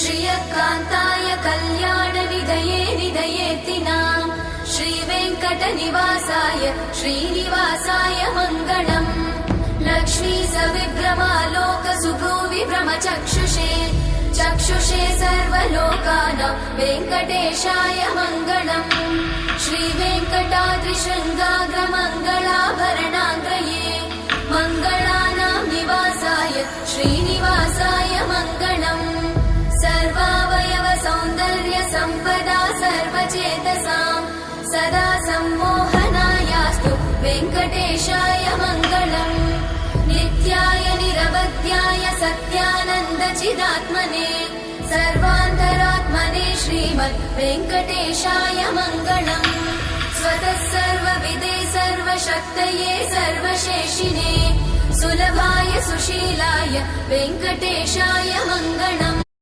श्रियकान्ताय कल्याणनिधये निधयेत्तिनाम् श्रीवेङ्कटनिवासाय श्रीनिवासाय मङ्गलम् लक्ष्मी सविभ्रमालोकसुभ्रूविभ्रमचक्षुषे चक्षुषे सर्वलोकानां वेङ्कटेशाय मङ्गलम् श्रीवेङ्कटाद्रिशृङ्गाग्रमङ्गलाभरणाङ्ग्रये मङ्गलानां निवासाय श्रीनिवासाय मङ्गलम् सर्वावयव सौन्दर्य सम्पदा सर्वचेतसां सदा सम्मोहनायास्तु वेङ्कटेशाय मङ्गलम् नित्याय निरवध्याय सत्यानन्दचिदात्मने सर्वान्तरात्मने श्रीमद् वेङ्कटेशाय मङ्गलम् स्वतः सर्वविदे सर्वशक्तये सर्वशेषिने सुलभाय सुशीलाय वेङ्कटेशाय मङ्गलम्